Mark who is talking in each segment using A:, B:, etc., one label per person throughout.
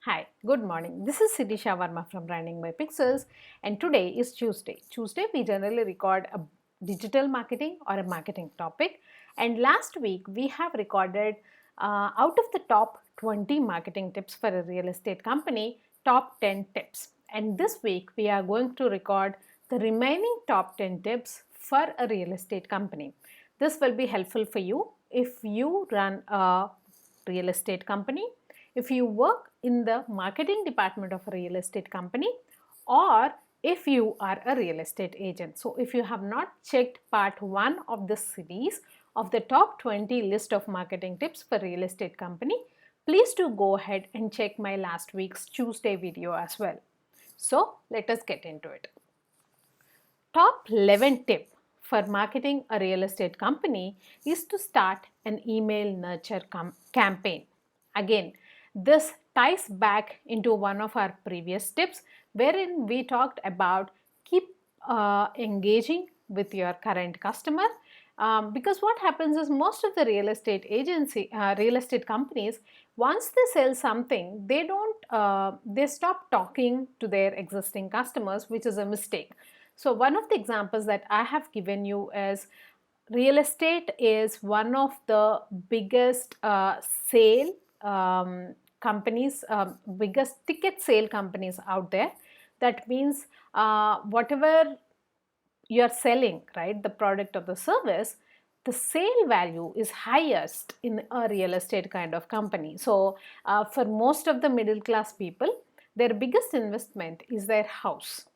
A: Hi, good morning. This is Sirishavarma from Branding by Pixels, and today is Tuesday. Tuesday we generally record a digital marketing or a marketing topic, and last week we have recorded out of the top 20 marketing tips for a real estate company, top 10 tips. And this week we are going to record the remaining top 10 tips for a real estate company. This will be helpful for you if you run a real estate company, if you work in the marketing department of a real estate company, or if you are a real estate agent. So if you have not checked part 1 of this series of the top 20 list of marketing tips for real estate company, please do go ahead and check my last week's Tuesday video as well. So let us get into it. Top 11 tip for marketing a real estate company is to start an email nurture campaign. Again, this ties back into one of our previous tips wherein we talked about keep engaging with your current customer, because what happens is most of the real estate companies, once they sell something, they stop talking to their existing customers, which is a mistake. So one of the examples that I have given you is real estate is one of the biggest sale companies, biggest ticket sale companies out there. That means whatever you're selling, right, the product or the service, the sale value is highest in a real estate kind of company. So for most of the middle class people, their biggest investment is their house.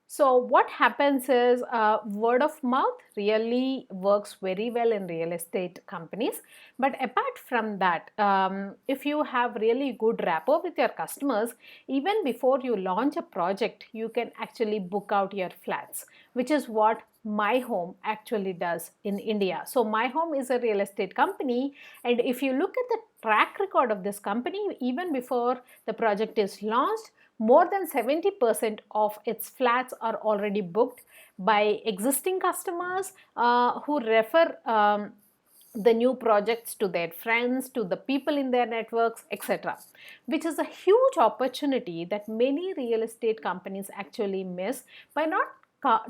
A: So what happens is word of mouth really works very well in real estate companies. But apart from that, if you have really good rapport with your customers, even before you launch a project, you can actually book out your flats, which is what My Home actually does in India. So My Home is a real estate company, and if you look at the track record of this company, even before the project is launched, more than 70% of its flats are already booked by existing customers who refer the new projects to their friends, to the people in their networks, etc. Which is a huge opportunity that many real estate companies actually miss by not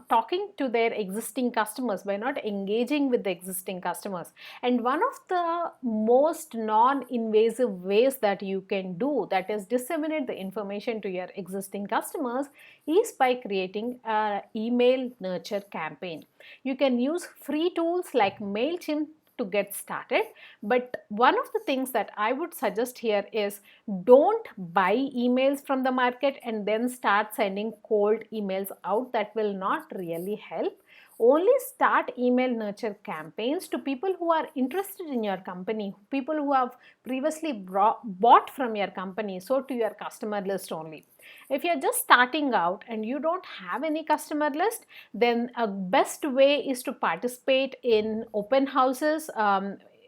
A: talking to their existing customers, by not engaging with the existing customers. And one of the most non-invasive ways that you can do, that is disseminate the information to your existing customers, is by creating an email nurture campaign. You can use free tools like MailChimp to get started, but one of the things that I would suggest here is don't buy emails from the market and then start sending cold emails out. That will not really help. Only start email nurture campaigns to people who are interested in your company, people who have previously bought from your company, so to your customer list only. If you're just starting out and you don't have any customer list, then a best way is to participate in open houses,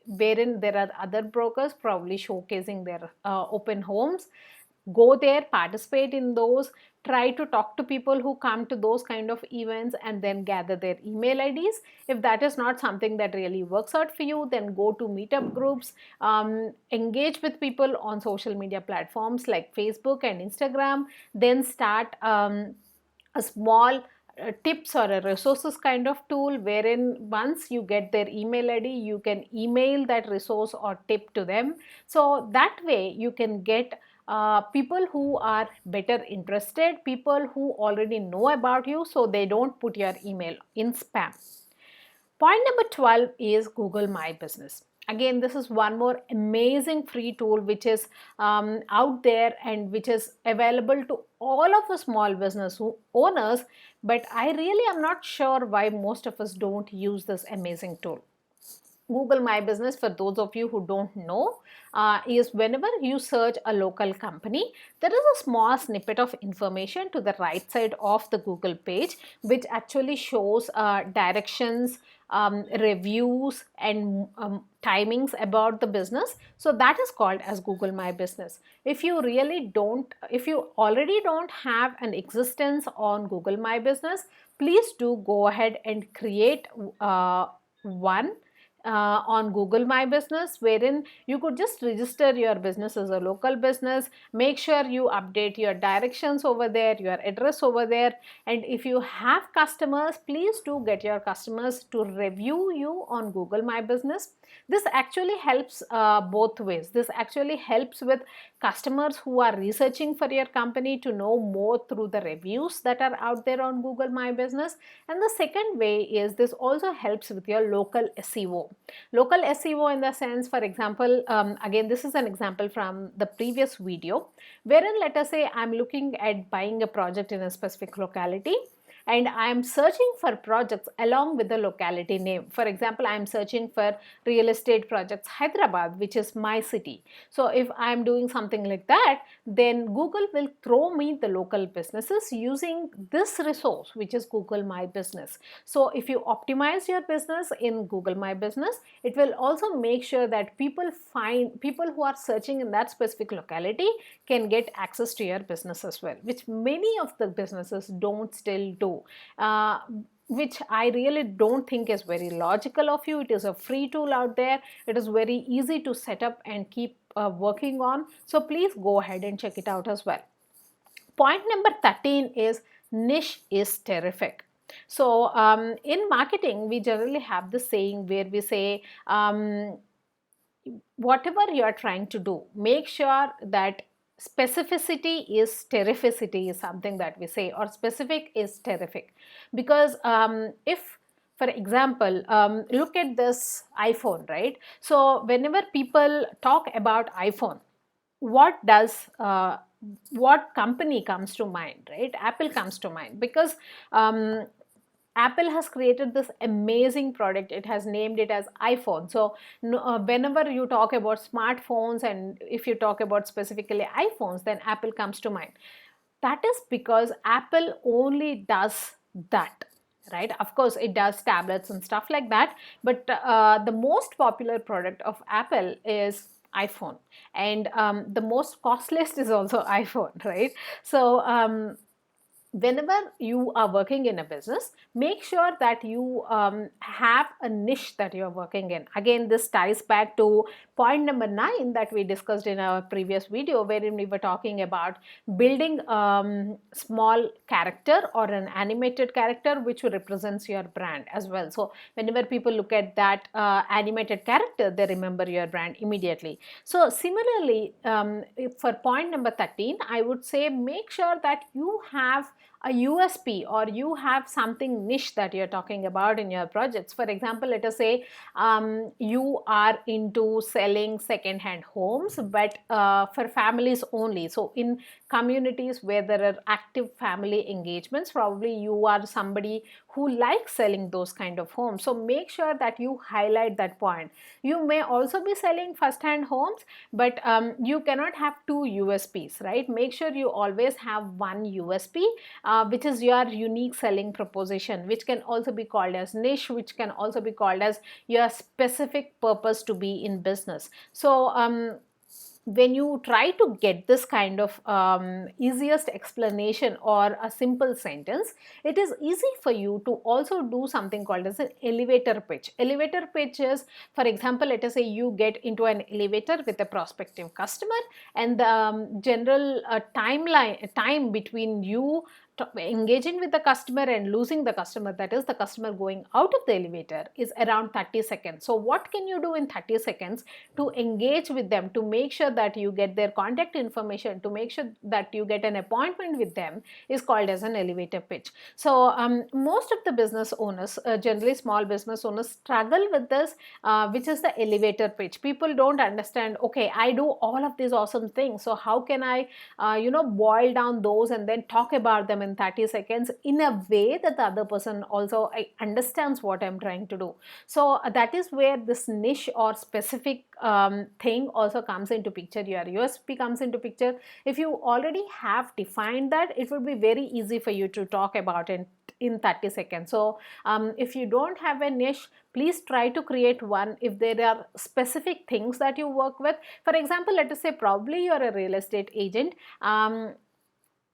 A: wherein there are other brokers probably showcasing their open homes. Go there, participate in those, try to talk to people who come to those kind of events and then gather their email IDs. If that is not something that really works out for you, then go to meetup groups, engage with people on social media platforms like Facebook and Instagram, then start a small tips or a resources kind of tool wherein once you get their email ID, you can email that resource or tip to them. So that way you can get people who are better interested, people who already know about you, so they don't put your email in spam. Point number 12 is Google My Business. Again, this is one more amazing free tool which is out there and which is available to all of us small business owners, but I really am not sure why most of us don't use this amazing tool. Google My Business, for those of you who don't know, is whenever you search a local company, there is a small snippet of information to the right side of the Google page which actually shows directions, reviews and timings about the business. So that is called as Google My Business. If you already don't have an existence on Google My Business, please do go ahead and create one. on Google My Business, wherein you could just register your business as a local business. Make sure you update your directions over there, your address over there, and if you have customers, please do get your customers to review you on Google My Business. This actually helps both ways. This actually helps with customers who are researching for your company to know more through the reviews that are out there on Google My Business. And the second way is this also helps with your local SEO. Local SEO in the sense, for example, again, this is an example from the previous video, wherein let us say I'm looking at buying a project in a specific locality, and I am searching for projects along with the locality name. For example, I am searching for real estate projects Hyderabad, which is my city. So if I am doing something like that, then Google will throw me the local businesses using this resource, which is Google My Business. So if you optimize your business in Google My Business, it will also make sure that people who are searching in that specific locality can get access to your business as well, which many of the businesses don't still do. Which I really don't think is very logical of you. It is a free tool out there. It is very easy to set up and keep working on. So please go ahead and check it out as well. Point number 13 is niche is terrific. So in marketing, we generally have this saying where we say, whatever you are trying to do, make sure that specificity is terrificity is something that we say, or specific is terrific. Because if, for example, look at this iPhone, right? So whenever people talk about iPhone, what company comes to mind, right? Apple comes to mind, because Apple has created this amazing product. It has named it as iPhone. So whenever you talk about smartphones, and if you talk about specifically iPhones, then Apple comes to mind. That is because Apple only does that, right? Of course, it does tablets and stuff like that, but the most popular product of Apple is iPhone, and the most costliest is also iPhone, right? So whenever you are working in a business, make sure that you have a niche that you're working in. Again, this ties back to point number 9 that we discussed in our previous video, wherein we were talking about building small character or an animated character which represents your brand as well. So whenever people look at that animated character, they remember your brand immediately. So similarly, for point number 13, I would say make sure that you have a USP, or you have something niche that you're talking about in your projects. For example, let us say you are into selling second-hand homes, but for families only. So in communities where there are active family engagements, probably you are somebody who likes selling those kind of homes. So make sure that you highlight that point. You may also be selling first-hand homes, but you cannot have two USPs, right? Make sure you always have one USP, which is your unique selling proposition, which can also be called as niche, which can also be called as your specific purpose to be in business. So when you try to get this kind of easiest explanation or a simple sentence, it is easy for you to also do something called as an elevator pitch. Elevator pitch is, for example, let us say you get into an elevator with a prospective customer, and the general time between you engaging with the customer and losing the customer, that is the customer going out of the elevator, is around 30 seconds. So what can you do in 30 seconds to engage with them, to make sure that you get their contact information, to make sure that you get an appointment with them, is called as an elevator pitch. So most of the business owners, generally small business owners, struggle with this, which is the elevator pitch. People don't understand, okay, I do all of these awesome things, so how can I boil down those and then talk about them in 30 seconds in a way that the other person also understands what I'm trying to do. So that is where this niche or specific thing also comes into picture. Your USP comes into picture. If you already have defined that, it will be very easy for you to talk about it in 30 seconds. So if you don't have a niche, please try to create one. If there are specific things that you work with, for example, let us say probably you're a real estate agent,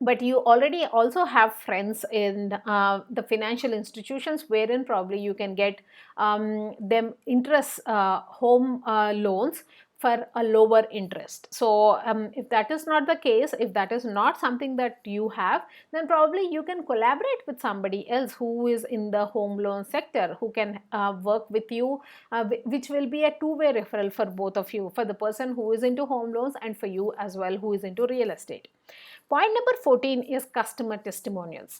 A: but you already also have friends in the financial institutions wherein probably you can get them interest home loans for a lower interest. So if that is not the case, if that is not something that you have, then probably you can collaborate with somebody else who is in the home loan sector, who can work with you, which will be a two-way referral for both of you, for the person who is into home loans and for you as well who is into real estate. Point number 14 is customer testimonials.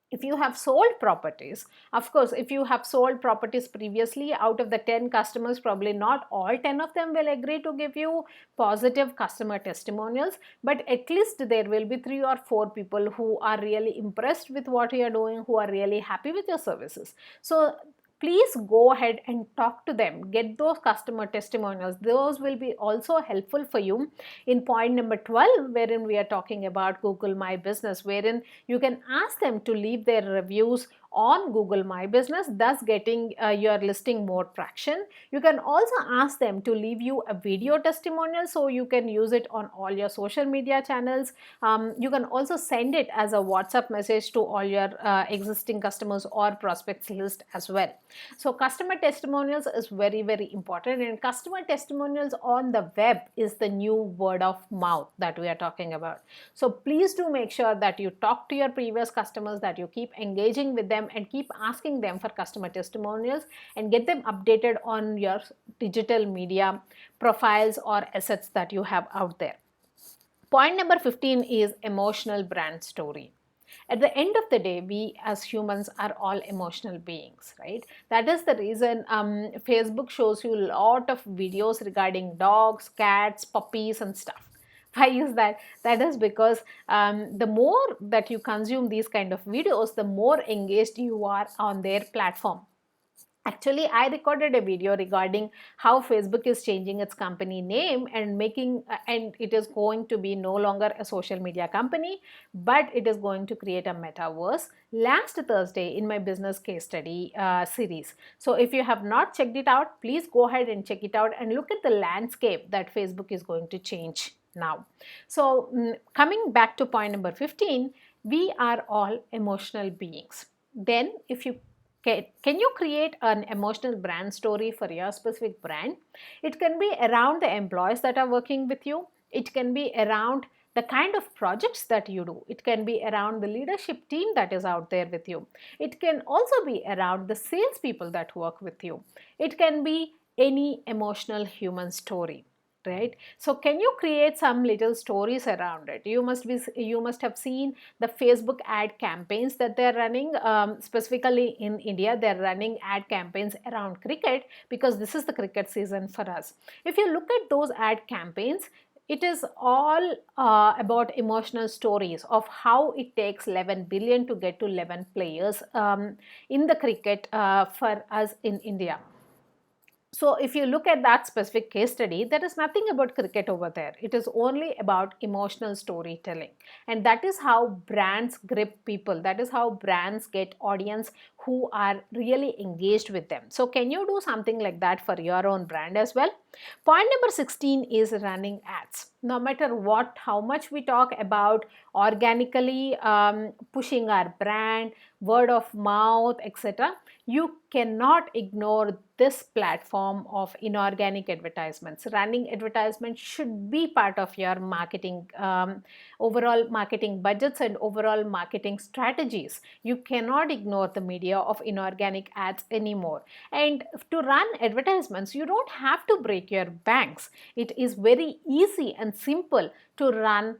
A: If you have sold properties, of course, if you have sold properties previously, out of the 10 customers, probably not all 10 of them will agree to give you positive customer testimonials, but at least there will be 3 or 4 people who are really impressed with what you are doing, who are really happy with your services. So please go ahead and talk to them, get those customer testimonials. Those will be also helpful for you in point number 12, wherein we are talking about Google My Business, wherein you can ask them to leave their reviews on Google My Business, thus getting your listing more traction. You can also ask them to leave you a video testimonial, so you can use it on all your social media channels. You can also send it as a WhatsApp message to all your existing customers or prospects list as well. So customer testimonials is very, very important, and customer testimonials on the web is the new word of mouth that we are talking about. So please do make sure that you talk to your previous customers, that you keep engaging with them and keep asking them for customer testimonials and get them updated on your digital media profiles or assets that you have out there. Point number 15 is emotional brand story. At the end of the day, we as humans are all emotional beings, right? That is the reason Facebook shows you a lot of videos regarding dogs, cats, puppies and stuff. Why is that? That is because the more that you consume these kind of videos, the more engaged you are on their platform. Actually, I recorded a video regarding how Facebook is changing its company name and it is going to be no longer a social media company, but it is going to create a metaverse last Thursday in my business case study series. So if you have not checked it out, please go ahead and check it out and look at the landscape that Facebook is going to change now. So coming back to point number 15, we are all emotional beings. Then if you can you create an emotional brand story for your specific brand? It can be around the employees that are working with you. It can be around the kind of projects that you do. It can be around the leadership team that is out there with you. It can also be around the salespeople that work with you. It can be any emotional human story. Right? So can you create some little stories around it? You must have seen the Facebook ad campaigns that they're running, specifically in India. They're running ad campaigns around cricket because this is the cricket season for us. If you look at those ad campaigns, it is all about emotional stories of how it takes 11 billion to get to 11 players in the cricket for us in India. So if you look at that specific case study, there is nothing about cricket over there. It is only about emotional storytelling. And that is how brands grip people. That is how brands get audience who are really engaged with them. So can you do something like that for your own brand as well? Point number 16 is running ads. No matter how much we talk about organically pushing our brand, word of mouth, etc., you cannot ignore this platform of inorganic advertisements. Running advertisements should be part of your marketing, overall marketing budgets and overall marketing strategies. You cannot ignore the media of inorganic ads anymore. And to run advertisements, you don't have to break your banks. It is very easy and simple to run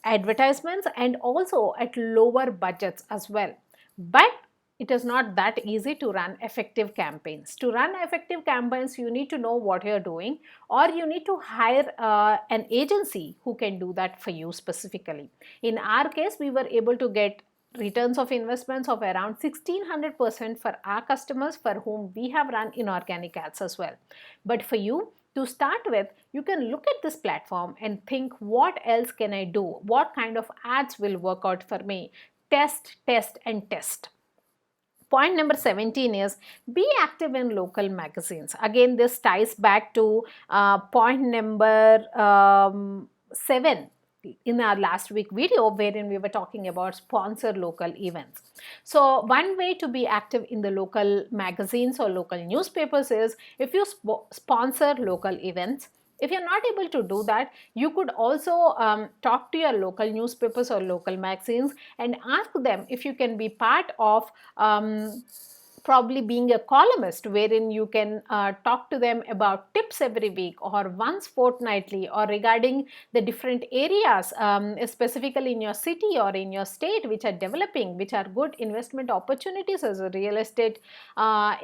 A: advertisements and also at lower budgets as well. But it is not that easy to run effective campaigns. To run effective campaigns, you need to know what you're doing, or you need to hire an agency who can do that for you specifically. In our case, we were able to get returns of investments of around 1600% for our customers for whom we have run inorganic ads as well. But for you, to start with, you can look at this platform and think, what else can I do? What kind of ads will work out for me? Test, test and test. Point number 17 is be active in local magazines. Again, this ties back to point number 7. in our last week video wherein we were talking about sponsor local events. So one way to be active in the local magazines or local newspapers is if you sponsor local events. If you're not able to do that, you could also talk to your local newspapers or local magazines and ask them if you can be part of probably being a columnist, wherein you can talk to them about tips every week or once fortnightly, or regarding the different areas specifically in your city or in your state which are developing, which are good investment opportunities as a real estate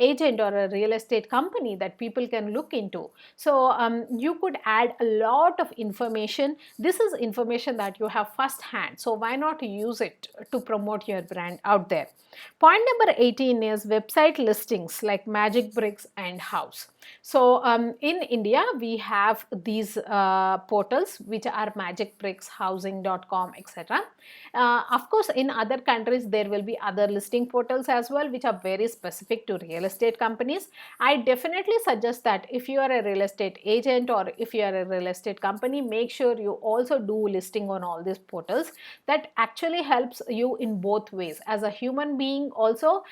A: agent or a real estate company that people can look into. So you could add a lot of information. This is information that you have first hand, so why not use it to promote your brand out there. Point number 18 is website listings like Magic Bricks and House. So in India, we have these portals which are Magic Bricks, housing.com, etc. Of course, in other countries, there will be other listing portals as well, which are very specific to real estate companies. I definitely suggest that if you are a real estate agent or if you are a real estate company, make sure you also do listing on all these portals. That actually helps you in both ways. As a human being also,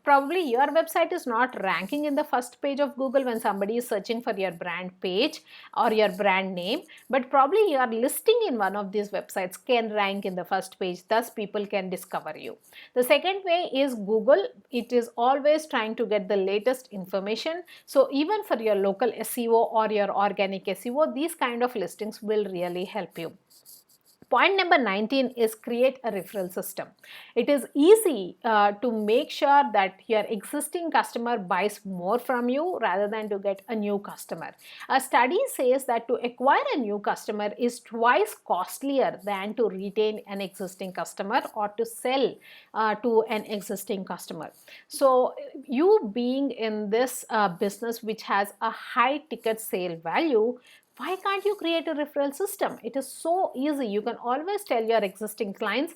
A: probably your website is not ranking in the first page of Google when somebody is searching for your brand page or your brand name, but probably your listing in one of these websites can rank in the first page, thus people can discover you. The second way is Google. It is always trying to get the latest information, so even for your local SEO or your organic SEO, these kind of listings will really help you. Point number 19 is create a referral system. It is easy to make sure that your existing customer buys more from you rather than to get a new customer. A study says that to acquire a new customer is twice costlier than to retain an existing customer or to sell to an existing customer. So you being in this business which has a high ticket sale value, why can't you create a referral system? It is so easy. You can always tell your existing clients,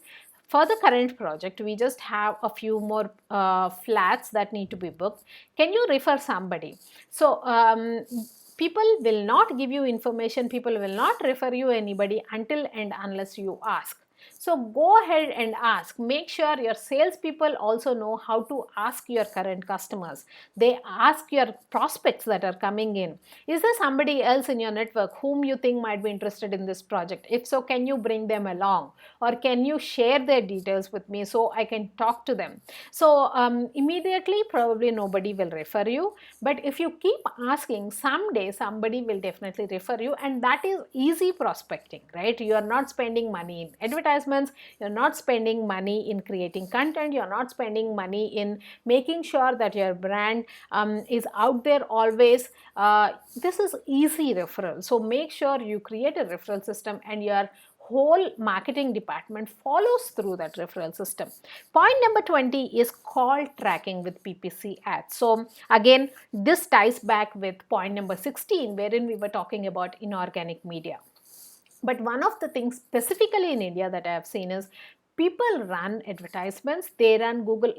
A: for the current project, we just have a few more flats that need to be booked. Can you refer somebody? So people will not give you information, people will not refer you anybody until and unless you ask. So go ahead and ask. Make sure your salespeople also know how to ask your current customers. They ask your prospects that are coming in. Is there somebody else in your network whom you think might be interested in this project? If so, can you bring them along? Or can you share their details with me so I can talk to them? So immediately probably nobody will refer you. But if you keep asking, someday somebody will definitely refer you, and that is easy prospecting, right? You are not spending money in advertisements. You're not spending money in creating content. You're not spending money in making sure that your brand is out there always. This is easy referral. So make sure you create a referral system and your whole marketing department follows through that referral system. Point number 20 is call tracking with PPC ads. So again, this ties back with point number 16, wherein we were talking about inorganic media. But one of the things specifically in India that I have seen is people run advertisements, they run Google,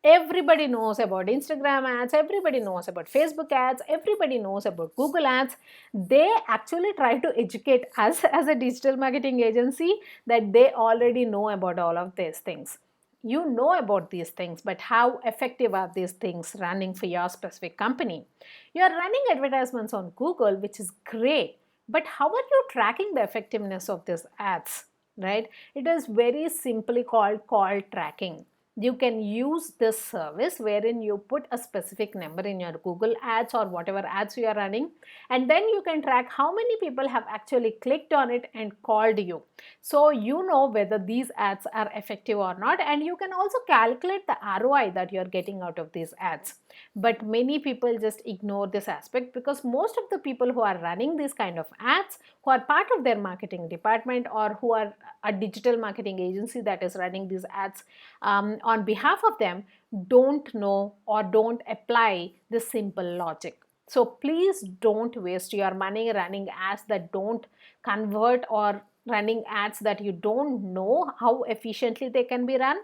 A: everybody knows about Instagram ads, everybody knows about Facebook ads, everybody knows about Google ads. They actually try to educate us as a digital marketing agency that they already know about all of these things. You know about these things, but how effective are these things running for your specific company? You are running advertisements on Google, which is great. But how are you tracking the effectiveness of these ads, right? It is very simply called call tracking. You can use this service wherein you put a specific number in your Google ads or whatever ads you are running, and then you can track how many people have actually clicked on it and called you. So you know whether these ads are effective or not, and you can also calculate the ROI that you are getting out of these ads. But many people just ignore this aspect because most of the people who are running these kind of ads, who are part of their marketing department or who are a digital marketing agency that is running these ads on behalf of them, don't know or don't apply this simple logic. So please don't waste your money running ads that don't convert or running ads that you don't know how efficiently they can be run.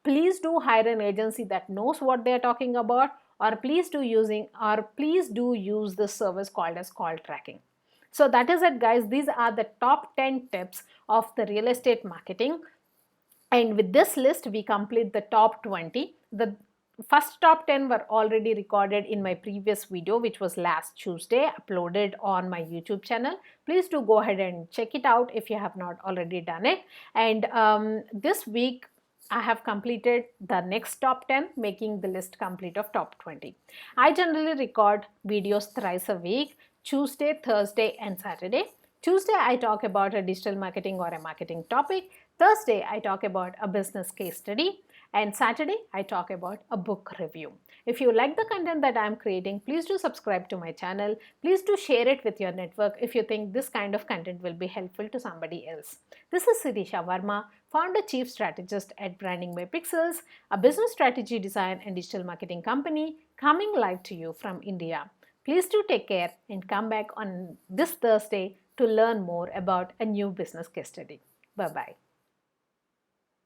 A: Please do hire an agency that knows what they are talking about, or please do use this service called as call tracking. So that is it, guys. These are the top 10 tips of the real estate marketing. And with this list, we complete the top 20. The first top 10 were already recorded in my previous video, which was last Tuesday, uploaded on my YouTube channel. Please do go ahead and check it out if you have not already done it. And this week, I have completed the next top 10, making the list complete of top 20. I generally record videos thrice a week, Tuesday, Thursday, and Saturday. Tuesday, I talk about a digital marketing or a marketing topic. Thursday, I talk about a business case study. And Saturday, I talk about a book review. If you like the content that I am creating, please do subscribe to my channel. Please do share it with your network if you think this kind of content will be helpful to somebody else. This is Sirishavarma, founder chief strategist at Branding by Pixels, a business strategy design and digital marketing company coming live to you from India. Please do take care and come back on this Thursday to learn more about a new business case study. Bye-bye.